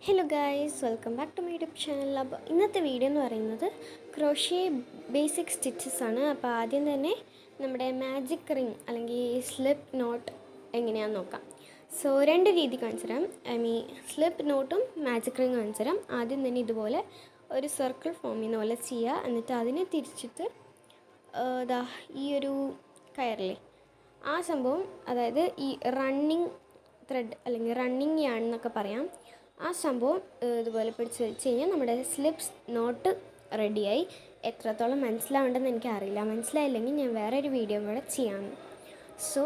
Hello guys, welcome back to my YouTube channel. അപ്പോൾ ഇന്നത്തെ video എന്ന് പറയുന്നത് ക്രോഷ്യ ബേസിക് സ്റ്റിച്ചസ് ആണ്. അപ്പോൾ ആദ്യം തന്നെ നമ്മുടെ മാജിക് റിങ് അല്ലെങ്കിൽ സ്ലിപ്പ് നോട്ട് എങ്ങനെയാണെന്ന് നോക്കാം. സോ രണ്ട് രീതി കാണിച്ചു തരാം. സ്ലിപ്പ് നോട്ടും മാജിക് റിങ് കാണിച്ചു തരാം. ആദ്യം തന്നെ ഇതുപോലെ ഒരു സർക്കിൾ ഫോം ചെയ്യുന്ന പോലെ ചെയ്യുക. എന്നിട്ട് അതിനെ തിരിച്ചിട്ട് ഈ ഒരു കയറില്ലേ ആ സംഭവം, അതായത് ഈ റണ്ണിങ് ത്രെഡ് അല്ലെങ്കിൽ റണ്ണിങ് യാൺ എന്നൊക്കെ പറയാം, ആ സംഭവം ഇതുപോലെ പിടിച്ച് വെച്ച് കഴിഞ്ഞാൽ നമ്മുടെ സ്ലിപ്സ് നോട്ട് റെഡിയായി. എത്രത്തോളം മനസ്സിലാവേണ്ടെന്ന് എനിക്കറിയില്ല. മനസ്സിലായില്ലെങ്കിൽ ഞാൻ വേറൊരു വീഡിയോ കൂടെ ചെയ്യാം. സോ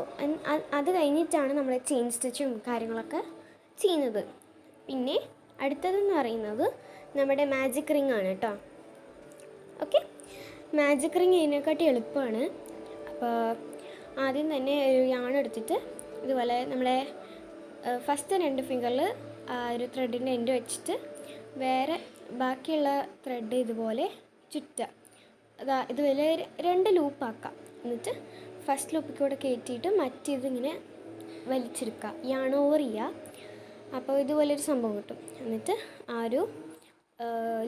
അത് കഴിഞ്ഞിട്ടാണ് നമ്മൾ ചെയിൻ സ്റ്റിച്ചും കാര്യങ്ങളൊക്കെ ചെയ്യുന്നത്. പിന്നെ അടുത്തതെന്ന് പറയുന്നത് നമ്മുടെ മാജിക് റിങ് ആണ് കേട്ടോ. ഓക്കെ, മാജിക് റിങ് ഇതിനെക്കാട്ടി എളുപ്പമാണ്. അപ്പോൾ ആദ്യം തന്നെ ഒരു യാൺ എടുത്തിട്ട് ഇതുപോലെ നമ്മളെ ഫസ്റ്റ് 2 ഫിംഗറിൽ ആ ഒരു ത്രെഡിൻ്റെ എൻഡ് വെച്ചിട്ട് വേറെ ബാക്കിയുള്ള ത്രെഡ് ഇതുപോലെ ചുറ്റുക. ഇതുപോലെ 2 ലൂപ്പാക്കാം. എന്നിട്ട് ഫസ്റ്റ് ലൂപ്പിൽ കൂടെ കയറ്റിയിട്ട് മറ്റേതിങ്ങനെ വലിച്ചെടുക്കുക, യാൺ ഓവർ ചെയ്യുക. അപ്പോൾ ഇതുപോലൊരു സംഭവം കിട്ടും. എന്നിട്ട് ആ ഒരു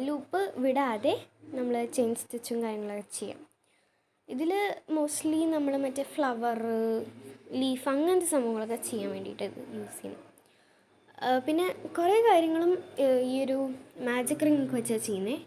ലൂപ്പ് വിടാതെ നമ്മൾ ചെയിൻ സ്റ്റിച്ചും കാര്യങ്ങളൊക്കെ ചെയ്യാം. ഇതിൽ മോസ്റ്റ്ലി നമ്മൾ മറ്റേ ഫ്ലവർ, ലീഫ് അങ്ങനത്തെ സംഭവങ്ങളൊക്കെ ചെയ്യാൻ വേണ്ടിയിട്ട് ഇത് യൂസ് ചെയ്യണം. പിന്നെ കുറേ കാര്യങ്ങളും ഈ ഒരു മാജിക് റിങ് ഒക്കെ വെച്ചാൽ ചെയ്യുന്നത്.